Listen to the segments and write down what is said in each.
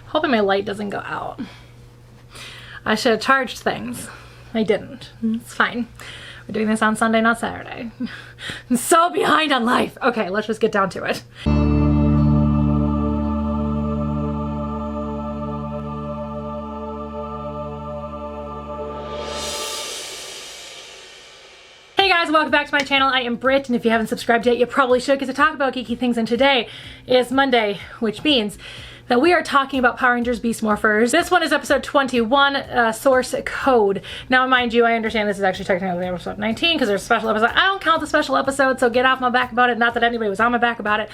Hoping my light doesn't go out. I should have charged things. I didn't. It's fine. We're doing this on Sunday, not Saturday. I'm so behind on life. Okay, let's just get down to it. Hey guys, welcome back to my channel. I am Britt, and if you haven't subscribed yet, you probably should, because I talk about geeky things, and today is Monday, which means that we are talking about Power Rangers Beast Morphers. This one is episode 21, source code. Now, mind you, I understand this is actually technically episode 19 because there's a special episode. I don't count the special episodes, so get off my back about it. Not that anybody was on my back about it.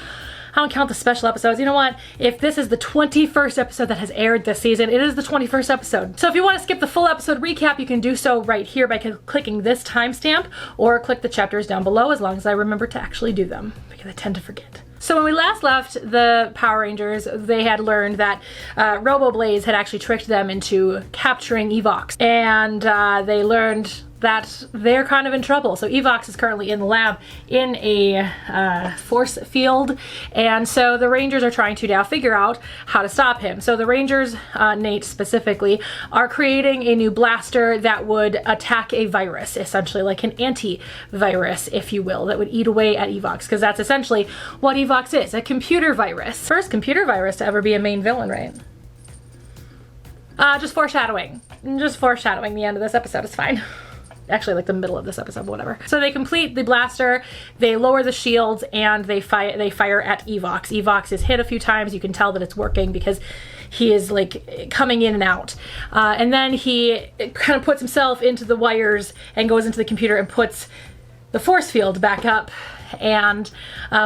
I don't count the special episodes. You know what? If this is the 21st episode that has aired this season, it is the 21st episode. So if you want to skip the full episode recap, you can do so right here by clicking this timestamp, or click the chapters down below, as long as I remember to actually do them, because I tend to forget. So when we last left the Power Rangers, they had learned that Robo-Blaze had actually tricked them into capturing Evox. And they learned that they're kind of in trouble. So Evox is currently in the lab in a force field. And so the Rangers are trying to now figure out how to stop him. So the Rangers, Nate specifically, are creating a new blaster that would attack a virus, essentially like an antivirus, if you will, that would eat away at Evox, because that's essentially what Evox is, a computer virus. First computer virus to ever be a main villain, right? Just foreshadowing. Just foreshadowing the end of this episode is fine. Actually, like the middle of this episode, whatever. So they complete the blaster, they lower the shields, and they fire at Evox. Evox is hit a few times. You can tell that it's working because he is like coming in and out. And then he kind of puts himself into the wires and goes into the computer and puts the force field back up. And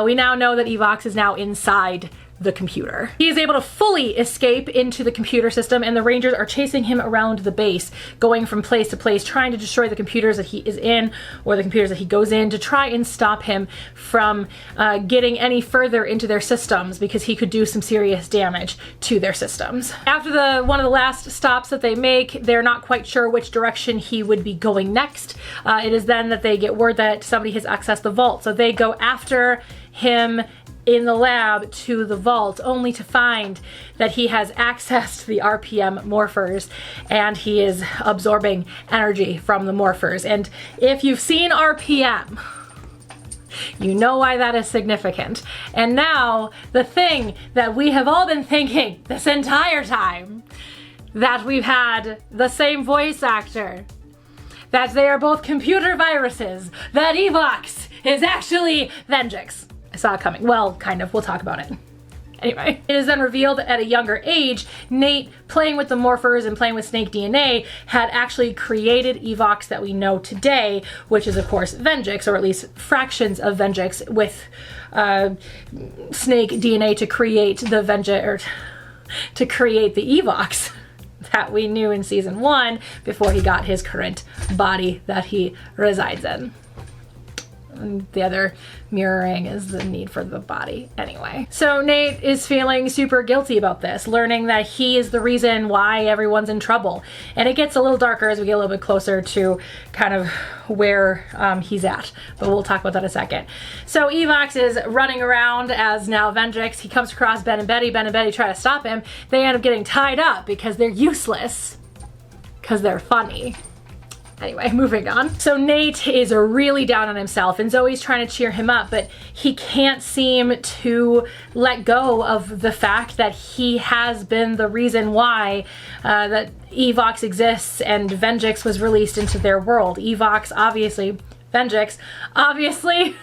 we now know that Evox is now inside the computer. He is able to fully escape into the computer system, and the Rangers are chasing him around the base, going from place to place, trying to destroy the computers that he is in, or the computers that he goes in, to try and stop him from getting any further into their systems, because he could do some serious damage to their systems. After one of the last stops that they make, they're not quite sure which direction he would be going next. It is then that they get word that somebody has accessed the vault, so they go after him in the lab to the vault, only to find that he has accessed the RPM morphers, and he is absorbing energy from the morphers. And if you've seen RPM, you know why that is significant. And now, the thing that we have all been thinking this entire time, that we've had the same voice actor, that they are both computer viruses, that Evox is actually Venjix. I saw it coming. Well, kind of. We'll talk about it. Anyway, it is then revealed that at a younger age, Nate, playing with the morphers and playing with snake DNA, had actually created Evox that we know today, which is of course Venjix, or at least fractions of Venjix, with snake DNA to create the to create the Evox that we knew in season 1 before he got his current body that he resides in. And the other mirroring is the need for the body. Anyway, so Nate is feeling super guilty about this, learning that he is the reason why everyone's in trouble. And it gets a little darker as we get a little bit closer to kind of where he's at, but we'll talk about that in a second. So Evox is running around as now Venjix. He comes across Ben and Betty. Ben and Betty try to stop him. They end up getting tied up because they're useless, because they're funny. Anyway, moving on. So Nate is really down on himself, and Zoe's trying to cheer him up, but he can't seem to let go of the fact that he has been the reason why that Evox exists and Venjix was released into their world. Evox, obviously. Venjix, obviously.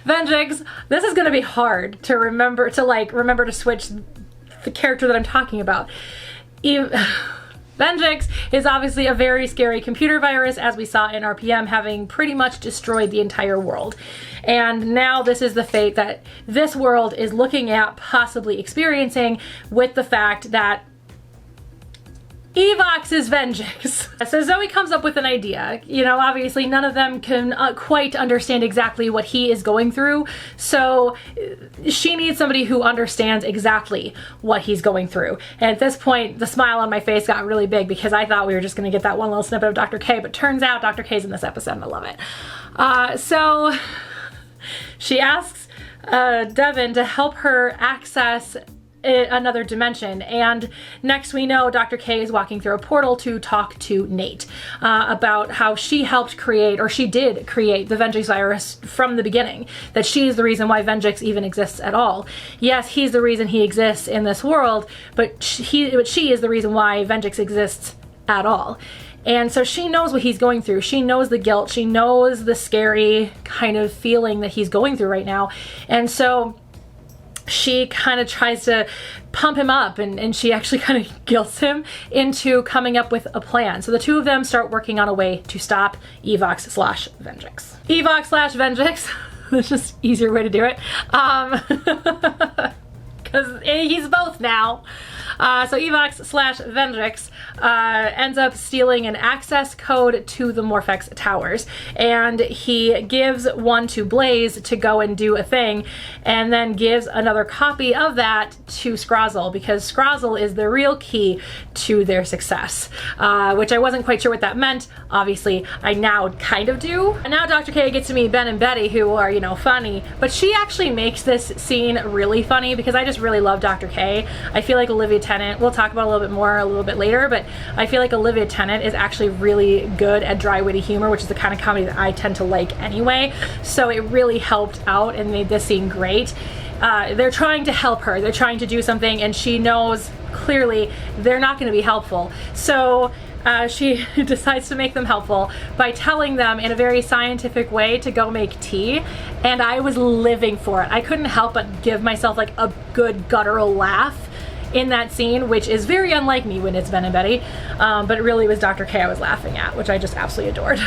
Venjix, this is gonna be hard to remember to switch the character that I'm talking about. Venjix is obviously a very scary computer virus, as we saw in RPM, having pretty much destroyed the entire world. And now this is the fate that this world is looking at possibly experiencing, with the fact that Evox is Venjix. So Zoe comes up with an idea. You know, obviously none of them can quite understand exactly what he is going through, so she needs somebody who understands exactly what he's going through. And at this point, the smile on my face got really big, because I thought we were just gonna get that one little snippet of Dr. K, but turns out Dr. K's in this episode, and I love it. So she asks Devin to help her access another dimension. And next we know Dr. K is walking through a portal to talk to Nate about how she helped create, or she did create, the Venjix virus from the beginning, that she is the reason why Venjix even exists at all. Yes, he's the reason he exists in this world, but she is the reason why Venjix exists at all. And so she knows what he's going through. She knows the guilt. She knows the scary kind of feeling that he's going through right now. And so she kind of tries to pump him up, and she actually kind of guilts him into coming up with a plan. So the two of them start working on a way to stop Evox/Venjix. Evox/Venjix, that's just easier way to do it. Because he's both now. So Evox/Venjix ends up stealing an access code to the Morphex towers, and he gives one to Blaze to go and do a thing, and then gives another copy of that to Scrozzle, because Scrozzle is the real key to their success, which I wasn't quite sure what that meant. Obviously, I now kind of do. And now Dr. K gets to meet Ben and Betty, who are, you know, funny, but she actually makes this scene really funny because I just really love Dr. K. I feel like Olivia Tennant, we'll talk about a little bit more a little bit later, but I feel like Olivia Tennant is actually really good at dry, witty humor, which is the kind of comedy that I tend to like anyway. So it really helped out and made this scene great. They're trying to help her. They're trying to do something, and she knows clearly they're not going to be helpful. So she decides to make them helpful by telling them in a very scientific way to go make tea, and I was living for it. I couldn't help but give myself like a good guttural laugh in that scene, which is very unlike me when it's Ben and Betty, but it really was Dr. K I was laughing at, which I just absolutely adored.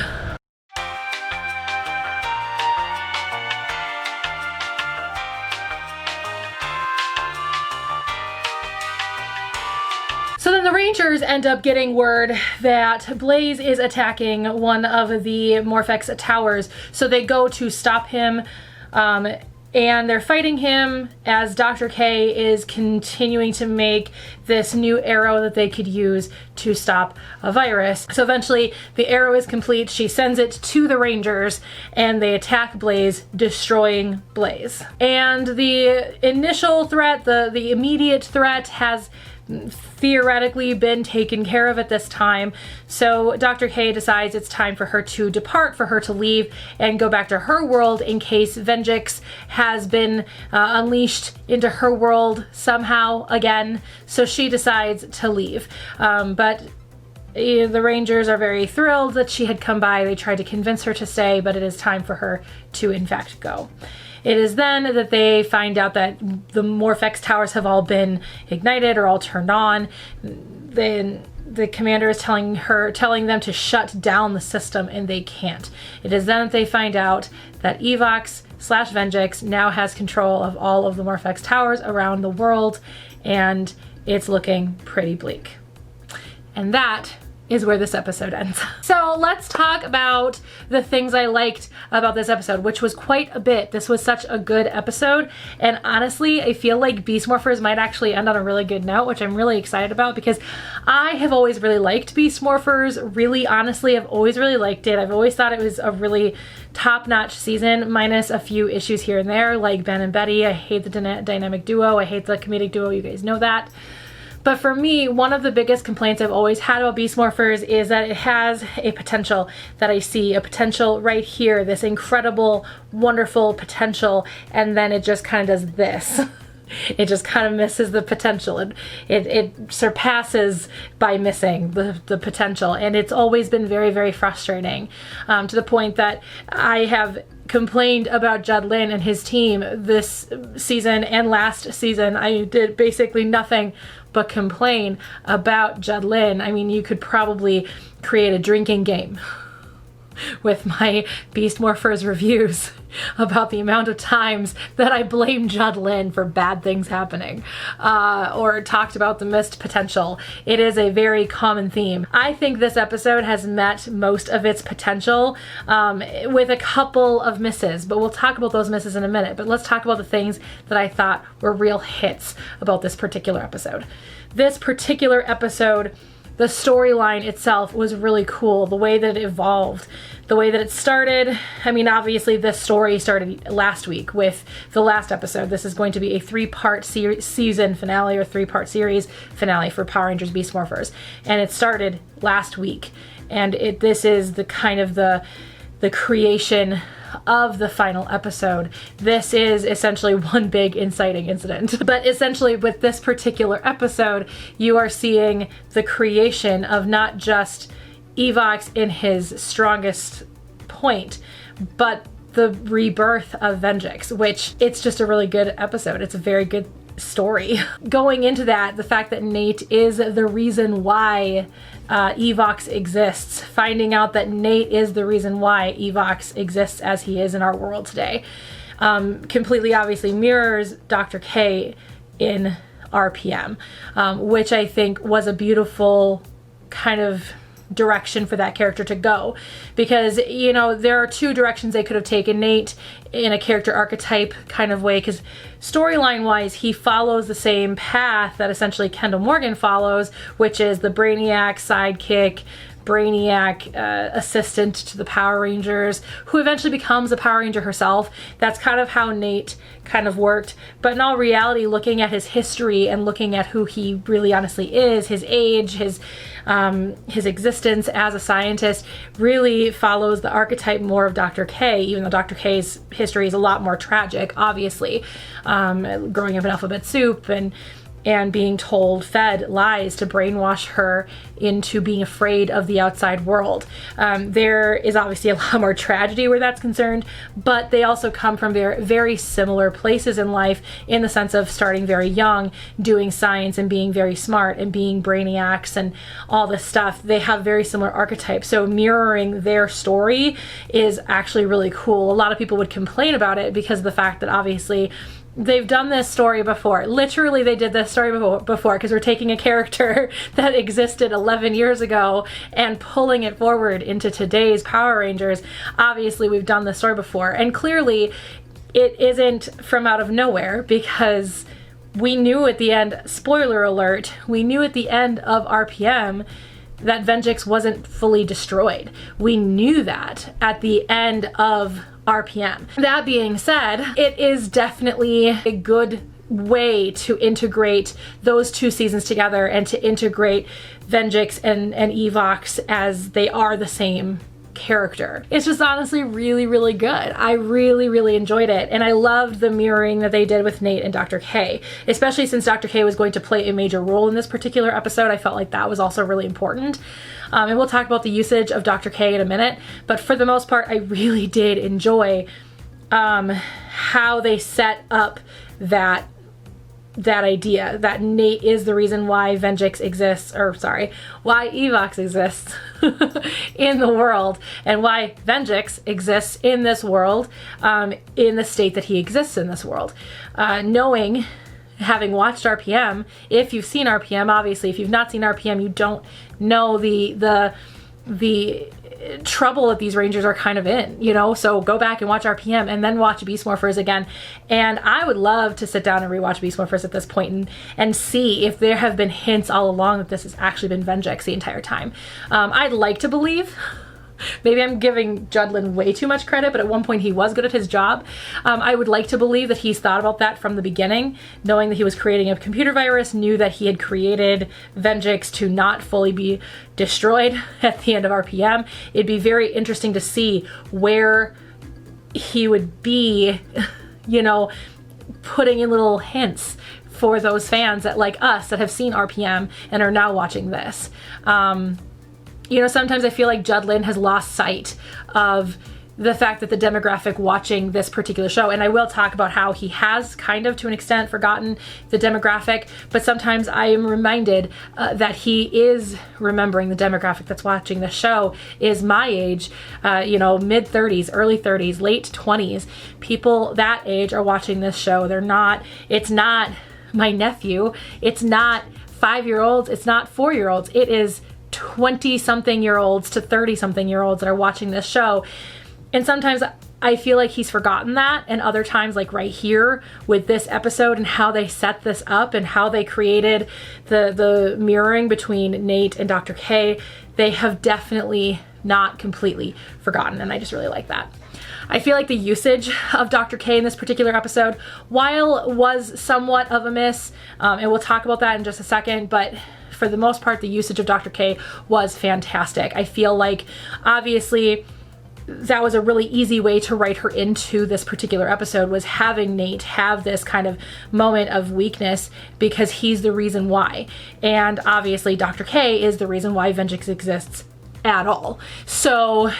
So then the Rangers end up getting word that Blaze is attacking one of the Morphex towers, so they go to stop him, and they're fighting him as Dr. K is continuing to make this new arrow that they could use to stop a virus. So eventually the arrow is complete, she sends it to the Rangers, and they attack Blaze, destroying Blaze. And the initial threat, the immediate threat, has theoretically been taken care of at this time. So Dr. K decides it's time for her to depart, for her to leave and go back to her world in case Venjix has been unleashed into her world somehow again. So she decides to leave. But the Rangers are very thrilled that she had come by. They tried to convince her to stay, but it is time for her to in fact go. It is then that they find out that the Morphex towers have all been ignited or all turned on. Then the commander is telling them to shut down the system, and they can't. It is then that they find out that Evox/Venjix now has control of all of the Morphex towers around the world, and it's looking pretty bleak. And that is where this episode ends. So let's talk about the things I liked about this episode, which was quite a bit. This was such a good episode, and honestly, I feel like Beast Morphers might actually end on a really good note, which I'm really excited about because I have always really liked Beast Morphers. Really, honestly, I've always really liked it. I've always thought it was a really top-notch season, minus a few issues here and there, like Ben and Betty. I hate the dynamic duo. I hate the comedic duo. You guys know that. But for me, one of the biggest complaints I've always had about Beast Morphers is that it has a potential that I see, a potential right here, this incredible, wonderful potential, and then it just kind of does this. It just kind of misses the potential. It surpasses by missing the potential, and it's always been very, very frustrating, to the point that I have complained about Judd Lin and his team this season and last season. I did basically nothing but complain about Judd Lin. I mean, you could probably create a drinking game with my Beast Morphers reviews about the amount of times that I blame Judd Lin for bad things happening, or talked about the missed potential. It is a very common theme. I think this episode has met most of its potential, with a couple of misses, but we'll talk about those misses in a minute. But let's talk about the things that I thought were real hits about this particular episode. This particular episode the storyline itself was really cool. The way that it evolved, the way that it started. I mean, obviously this story started last week with the last episode. This is going to be a 3-part season finale, or 3-part series finale for Power Rangers Beast Morphers. And it started last week. And this is the kind of the creation of the final episode. This is essentially one big inciting incident. But essentially with this particular episode, you are seeing the creation of not just Evox in his strongest point, but the rebirth of Venjix, which it's just a really good episode. It's a very good story. Going into that, the fact that Nate is the reason why Evox exists, finding out that Nate is the reason why Evox exists as he is in our world today, completely obviously mirrors Dr. K in RPM, which I think was a beautiful kind of direction for that character to go, because you know there are 2 directions they could have taken Nate in a character archetype kind of way, because storyline wise he follows the same path that essentially Kendall Morgan follows, which is the Brainiac sidekick, Brainiac assistant to the Power Rangers, who eventually becomes a Power Ranger herself. That's kind of how Nate kind of worked. But in all reality, looking at his history and looking at who he really honestly is, his age, his existence as a scientist, really follows the archetype more of Dr. K, even though Dr. K's history is a lot more tragic, obviously. Growing up in alphabet soup and being fed lies to brainwash her into being afraid of the outside world. There is obviously a lot more tragedy where that's concerned, but they also come from very, very similar places in life, in the sense of starting very young, doing science and being very smart and being brainiacs and all this stuff. They have very similar archetypes. So mirroring their story is actually really cool. A lot of people would complain about it because of the fact that obviously they've done this story before. Literally, they did this story before, because we're taking a character that existed 11 years ago and pulling it forward into today's Power Rangers. Obviously, we've done this story before, and clearly it isn't from out of nowhere, because we knew at the end, spoiler alert, we knew at the end of RPM that Venjix wasn't fully destroyed. We knew that at the end of RPM. That being said, it is definitely a good way to integrate those 2 seasons together and to integrate Venjix and Evox as they are the same character. It's just honestly really, really good. I really, really enjoyed it, and I loved the mirroring that they did with Nate and Dr. K, especially since Dr. K was going to play a major role in this particular episode. I felt like that was also really important. And we'll talk about the usage of Dr. K in a minute, but for the most part, I really did enjoy how they set up that idea that Nate is the reason why Venjix exists, why Evox exists in the world, and why Venjix exists in this world, in the state that he exists in this world. Knowing, having watched RPM, if you've seen RPM, obviously, if you've not seen RPM, you don't know the trouble that these Rangers are kind of in, you know? So go back and watch RPM and then watch Beast Morphers again. And I would love to sit down and rewatch Beast Morphers at this point and see if there have been hints all along that this has actually been Venjix the entire time. I'd like to believe. Maybe I'm giving Judlin way too much credit, but at one point he was good at his job. I would like to believe that he's thought about that from the beginning, knowing that he was creating a computer virus, knew that he had created Venjix to not fully be destroyed at the end of RPM. It'd be very interesting to see where he would be, you know, putting in little hints for those fans that, like us, that have seen RPM and are now watching this. You know, sometimes I feel like Judlin has lost sight of the fact that the demographic watching this particular show, and I will talk about how he has kind of to an extent forgotten the demographic, but sometimes I am reminded that he is remembering the demographic that's watching the show is my age, you know, mid 30s, early 30s, late 20s. People that age are watching this show. It's not my nephew, it's not 5-year-olds, it's not 4-year-olds, it is 20-something-year-olds to 30-something-year-olds that are watching this show. And sometimes I feel like he's forgotten that, and other times, like right here with this episode and how they set this up and how they created the mirroring between Nate and Dr. K, they have definitely not completely forgotten, and I just really like that. I feel like the usage of Dr. K in this particular episode, while was somewhat of a miss, and we'll talk about that in just a second, but for the most part, the usage of Dr. K was fantastic. I feel like, obviously, that was a really easy way to write her into this particular episode, was having Nate have this kind of moment of weakness because he's the reason why. And obviously Dr. K is the reason why Vengeance exists at all. So,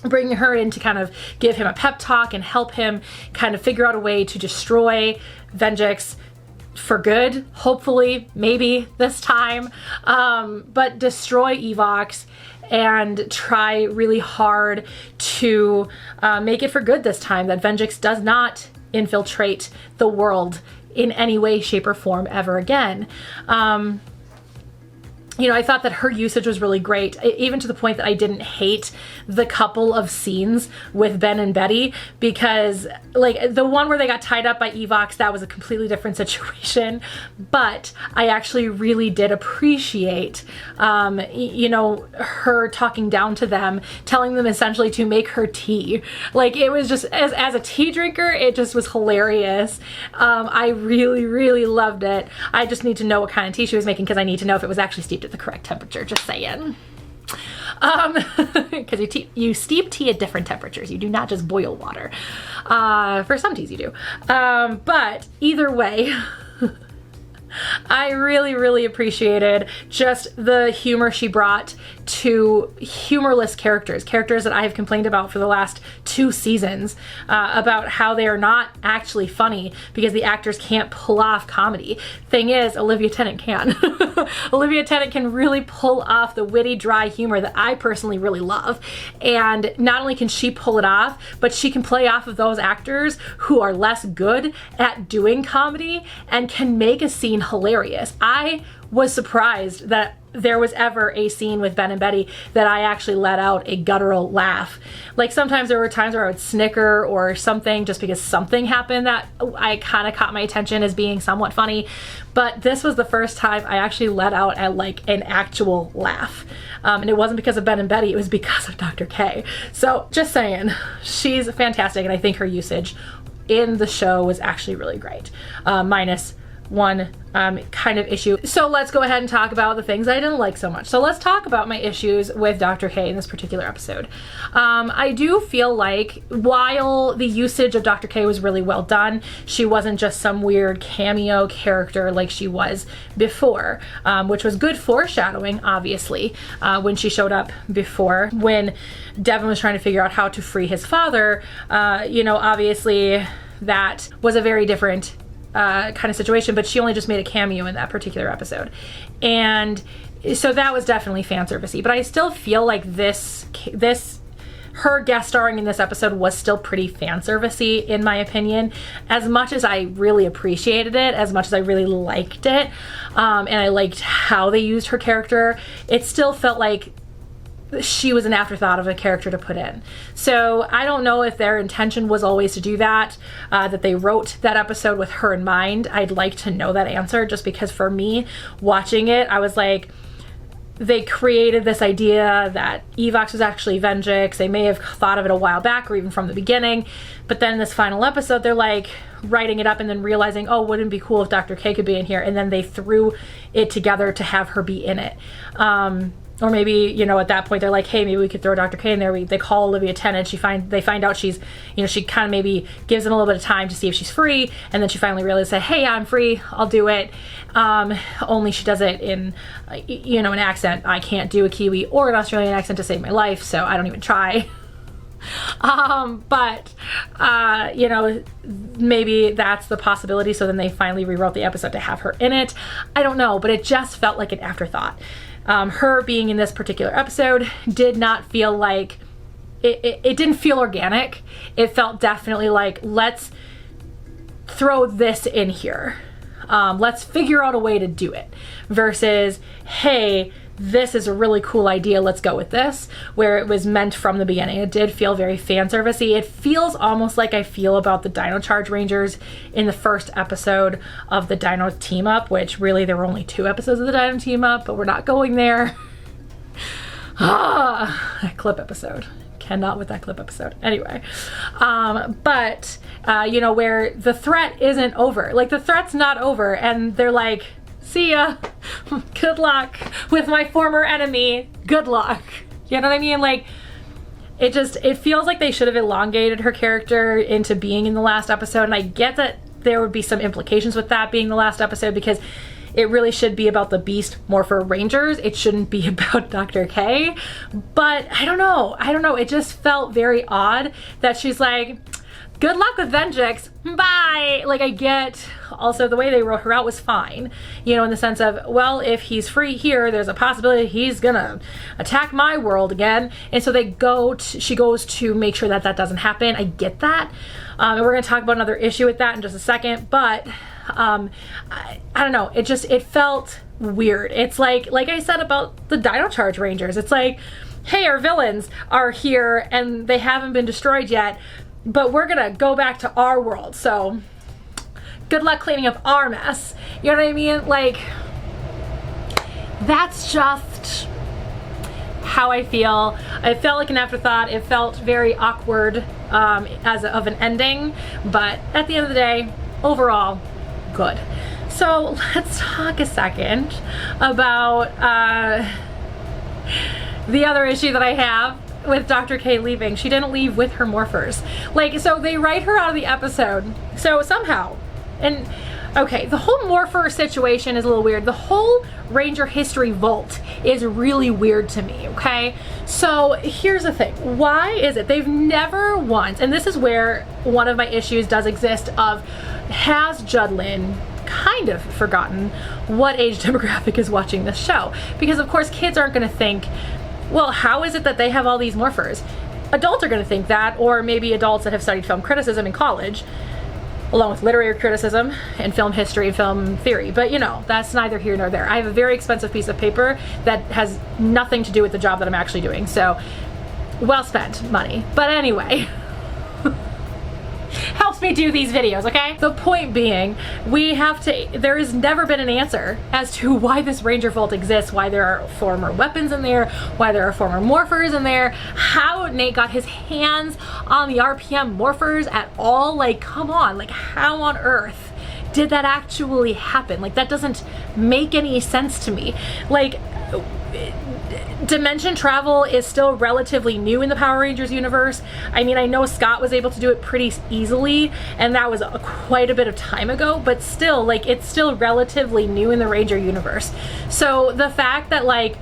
bringing her in to kind of give him a pep talk and help him kind of figure out a way to destroy Vengeance for good, hopefully, maybe this time, but destroy Evox and try really hard to make it for good this time, that Vengeance does not infiltrate the world in any way, shape, or form ever again. You know, I thought that her usage was really great, even to the point that I didn't hate the couple of scenes with Ben and Betty, because like the one where they got tied up by Evox, that was a completely different situation, but I actually really did appreciate, you know, her talking down to them, telling them essentially to make her tea. Like, it was just, as a tea drinker, it just was hilarious. I really, really loved it. I just need to know what kind of tea she was making, because I need to know if it was actually steeped at the correct temperature, just saying. Because you steep tea at different temperatures. You do not just boil water. For some teas you do. But either way, I really, really appreciated just the humor she brought to humorless characters that I have complained about for the last 2 seasons, about how they are not actually funny because the actors can't pull off comedy. Thing is, Olivia Tennant can. Olivia Tennant can really pull off the witty, dry humor that I personally really love. And not only can she pull it off, but she can play off of those actors who are less good at doing comedy and can make a scene hilarious. I was surprised that there was ever a scene with Ben and Betty that I actually let out a guttural laugh. Like, sometimes there were times where I would snicker or something just because something happened that I kind of caught my attention as being somewhat funny, but this was the first time I actually let out like an actual laugh. And it wasn't because of Ben and Betty, it was because of Dr. K. So just saying, she's fantastic, and I think her usage in the show was actually really great. Minus one kind of issue. So let's go ahead and talk about the things I didn't like so much. So let's talk about my issues with Dr. K in this particular episode. I do feel like while the usage of Dr. K was really well done, she wasn't just some weird cameo character like she was before, which was good foreshadowing, obviously, when she showed up before, when Devin was trying to figure out how to free his father. You know, obviously that was a very different kind of situation, but she only just made a cameo in that particular episode. And so that was definitely fan servicey, but I still feel like her guest starring in this episode was still pretty fan servicey, in my opinion. As much as I really appreciated it, as much as I really liked it, and I liked how they used her character, it still felt like she was an afterthought of a character to put in. So I don't know if their intention was always to do that, that they wrote that episode with her in mind. I'd like to know that answer, just because for me, watching it, I was like, they created this idea that Evox was actually Vengeance. They may have thought of it a while back or even from the beginning, but then in this final episode, they're like writing it up and then realizing, oh, wouldn't it be cool if Dr. K could be in here? And then they threw it together to have her be in it. Or maybe, you know, at that point they're like, hey, maybe we could throw Dr. K in there. They call Olivia Tennant. They find out she's, you know, she kind of maybe gives them a little bit of time to see if she's free, and then she finally realizes, hey, I'm free, I'll do it. Only she does it in, you know, an accent. I can't do a Kiwi or an Australian accent to save my life, so I don't even try. But you know, maybe that's the possibility. So then they finally rewrote the episode to have her in it. I don't know, but it just felt like an afterthought. Her being in this particular episode did not feel like, it didn't feel organic. It felt definitely like, let's throw this in here. Let's figure out a way to do it, versus, hey, this is a really cool idea, let's go with this, where it was meant from the beginning. It did feel very fan servicey. It feels almost like I feel about the Dino Charge Rangers in the first episode of the Dino Team Up, which really there were only 2 episodes of the Dino Team Up, but we're not going there. That clip episode. Cannot with that clip episode. Anyway, you know, where the threat isn't over. Like, the threat's not over, and they're like, see ya. Good luck with my former enemy. Good luck. You know what I mean? Like, it feels like they should have elongated her character into being in the last episode, and I get that there would be some implications with that being the last episode, because it really should be about the Beast Morpher Rangers. It shouldn't be about Dr. K. But I don't know. It just felt very odd that she's like, good luck with Venjix. Bye. Like, I get also the way they wrote her out was fine. You know, in the sense of, well, if he's free here, there's a possibility he's gonna attack my world again. And so she goes to make sure that that doesn't happen. I get that. And we're gonna talk about another issue with that in just a second. But I don't know, it felt weird. It's like I said about the Dino Charge Rangers, it's like, hey, our villains are here and they haven't been destroyed yet, but we're gonna go back to our world, so good luck cleaning up our mess. You know what I mean? Like, that's just how I feel. It felt like an afterthought. It felt very awkward of an ending, but at the end of the day, overall, good. So let's talk a second about the other issue that I have with Dr. K leaving. She didn't leave with her morphers. Like, so they write her out of the episode. So somehow, and okay, the whole morpher situation is a little weird. The whole Ranger history vault is really weird to me, okay? So here's the thing. Why is it they've never once, and this is where one of my issues does exist of, has Judlin kind of forgotten what age demographic is watching this show? Because of course kids aren't going to think, well, how is it that they have all these morphers? Adults are going to think that, or maybe adults that have studied film criticism in college, along with literary criticism and film history and film theory. But you know, that's neither here nor there. I have a very expensive piece of paper that has nothing to do with the job that I'm actually doing. So, well spent money. But anyway, helps me do these videos, okay? The point being, there has never been an answer as to why this Ranger Vault exists, why there are former weapons in there, why there are former morphers in there, how Nate got his hands on the RPM morphers at all. Like, come on, like, how on earth did that actually happen? Like, that doesn't make any sense to me. Like, dimension travel is still relatively new in the Power Rangers universe. I mean, I know Scott was able to do it pretty easily, and that was quite a bit of time ago, but still, like, it's still relatively new in the Ranger universe. So the fact that, like,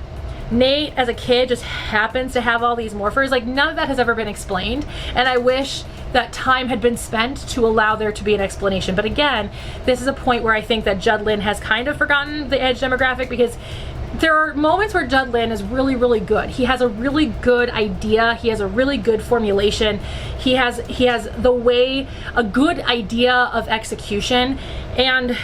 Nate as a kid just happens to have all these morphers, like, none of that has ever been explained, and I wish that time had been spent to allow there to be an explanation. But again, this is a point where I think that Judlin has kind of forgotten the age demographic, because there are moments where Judlin is really, really good. He has a really good idea. He has a really good formulation. He has a good idea of execution and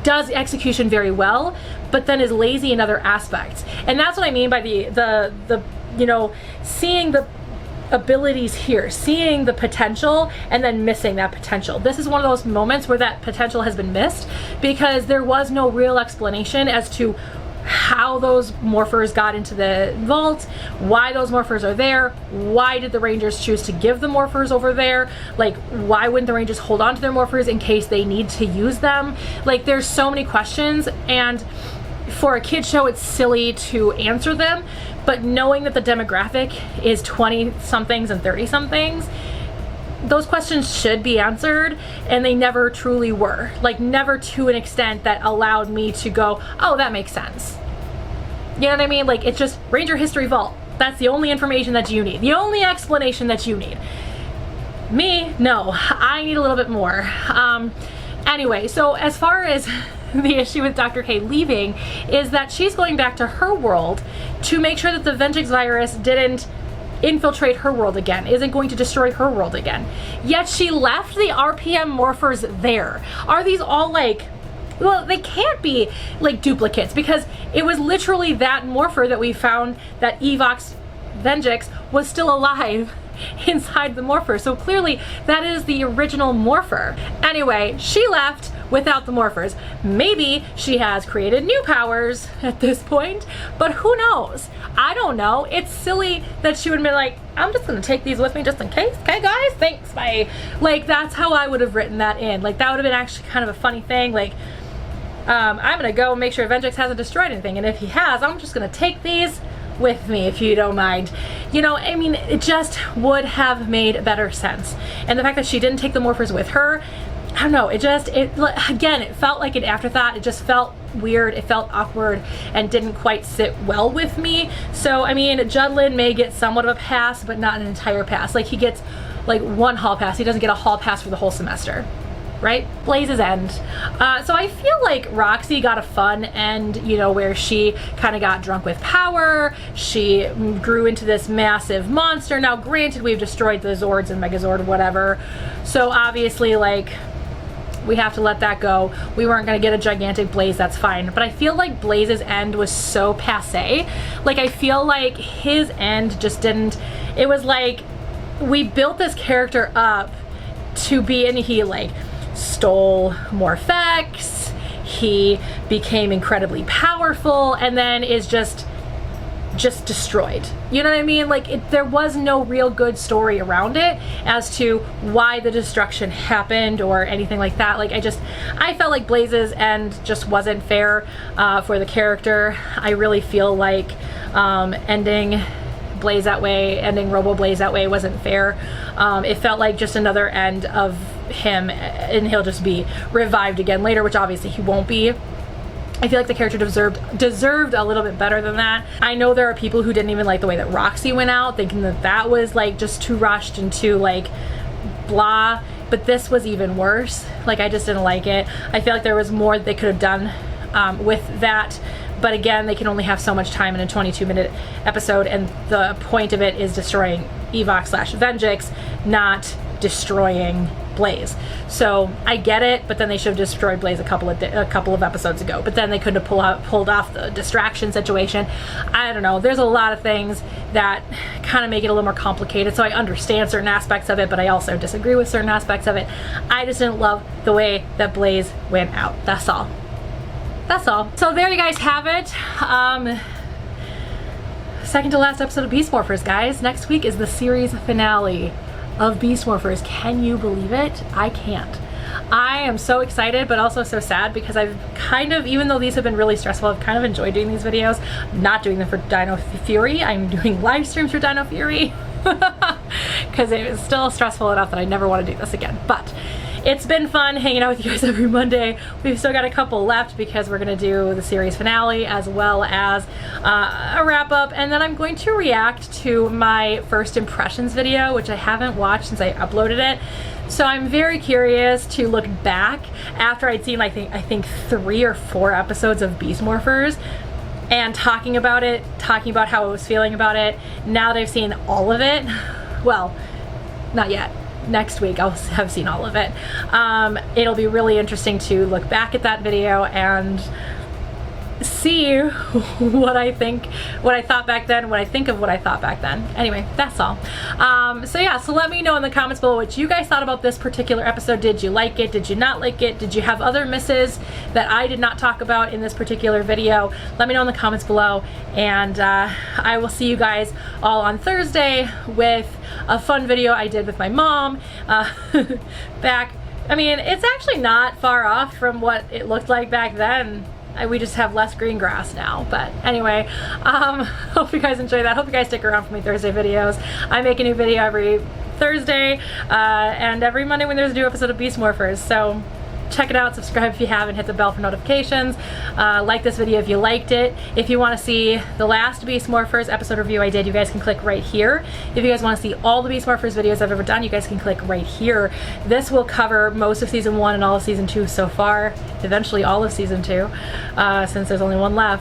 does execution very well, but then is lazy in other aspects. And that's what I mean by the you know, seeing the abilities here, seeing the potential and then missing that potential. This is one of those moments where that potential has been missed, because there was no real explanation as to how those morphers got into the vault, why those morphers are there, why did the Rangers choose to give the morphers over there, like, why wouldn't the Rangers hold on to their morphers in case they need to use them? Like, there's so many questions, and for a kid show it's silly to answer them, but knowing that the demographic is 20-somethings and 30-somethings, those questions should be answered, and they never truly were. Like, never to an extent that allowed me to go, oh, that makes sense. You know what I mean? Like, it's just Ranger History Vault. That's the only information that you need. The only explanation that you need. Me, no. I need a little bit more. Anyway, so as far as the issue with Dr. K leaving, is that she's going back to her world to make sure that the Venjix virus didn't infiltrate her world again, isn't going to destroy her world again. Yet she left the RPM morphers there. Are these all, like, well, they can't be like duplicates because it was literally that morpher that we found that Evox Venjix was still alive inside the morpher. So clearly that is the original morpher. Anyway, she left without the morphers. Maybe she has created new powers at this point, but who knows? I don't know. It's silly that she would have been like, I'm just gonna take these with me just in case. Okay guys, thanks, bye. Like, that's how I would have written that in. Like, that would have been actually kind of a funny thing. Like, I'm gonna go make sure Venjix hasn't destroyed anything, and if he has, I'm just gonna take these with me, if you don't mind. You know, I mean, it just would have made better sense. And the fact that she didn't take the morphers with her, I don't know, again, it felt like an afterthought. It just felt weird, it felt awkward, and didn't quite sit well with me. So, I mean, Judlin may get somewhat of a pass, but not an entire pass. Like, he gets like one hall pass. He doesn't get a hall pass for the whole semester. Right? Blaze's end. So I feel like Roxy got a fun end, you know, where she kind of got drunk with power. She grew into this massive monster. Now, granted, we've destroyed the Zords and Megazord, whatever. So obviously, like, we have to let that go. We weren't going to get a gigantic Blaze, that's fine. But I feel like Blaze's end was so passé. Like, I feel like his end just didn't, it was like, we built this character up to be, and he, like, stole more effects, he became incredibly powerful, and then is just destroyed. You know what I mean? Like, there was no real good story around it as to why the destruction happened or anything like that. Like, I felt like Blaze's end just wasn't fair for the character. I really feel like ending Blaze that way, ending Robo Blaze that way wasn't fair. It felt like just another end of him, and he'll just be revived again later, which obviously he won't be. I feel like the character deserved a little bit better than that. I know there are people who didn't even like the way that Roxy went out, thinking that that was like just too rushed and too like blah, but this was even worse. Like, I just didn't like it. I feel like there was more they could have done with that. But again, they can only have so much time in a 22-minute episode, and the point of it is destroying Evox/Venjix, not destroying Blaze. So I get it, but then they should have destroyed Blaze a couple of episodes ago. But then they couldn't have pulled off the distraction situation. I don't know. There's a lot of things that kind of make it a little more complicated. So I understand certain aspects of it, but I also disagree with certain aspects of it. I just didn't love the way that Blaze went out. That's all. That's all. So there you guys have it. Second to last episode of Beast Morphers, guys. Next week is the series finale of Beast Morphers. Can you believe it? I can't. I am so excited, but also so sad, because I've kind of, even though these have been really stressful, I've kind of enjoyed doing these videos. I'm not doing them for Dino Fury. I'm doing live streams for Dino Fury because it was still stressful enough that I never want to do this again. But it's been fun hanging out with you guys every Monday. We've still got a couple left because we're going to do the series finale as well as a wrap up, and then I'm going to react to my first impressions video, which I haven't watched since I uploaded it. So I'm very curious to look back after I'd seen, I think 3 or 4 episodes of Beast Morphers, and talking about it, talking about how I was feeling about it. Now that I've seen all of it, well, not yet. Next week I'll have seen all of it. It'll be really interesting to look back at that video and see what I think, what I thought back then, what I think of what I thought back then. Anyway, that's all. So yeah, so let me know in the comments below what you guys thought about this particular episode. Did you like it? Did you not like it? Did you have other misses that I did not talk about in this particular video? Let me know in the comments below, and I will see you guys all on Thursday with a fun video I did with my mom back. I mean, it's actually not far off from what it looked like back then. We just have less green grass now. But anyway, hope you guys enjoy that. Hope you guys stick around for my Thursday videos. I make a new video every Thursday and every Monday when there's a new episode of Beast Morphers. So check it out, subscribe if you haven't, hit the bell for notifications, like this video if you liked it. If you want to see the last Beast Morphers episode review I did, you guys can click right here. If you guys want to see all the Beast Morphers videos I've ever done, you guys can click right here. This will cover most of season 1 and all of season 2 so far, eventually all of season 2, since there's only one left.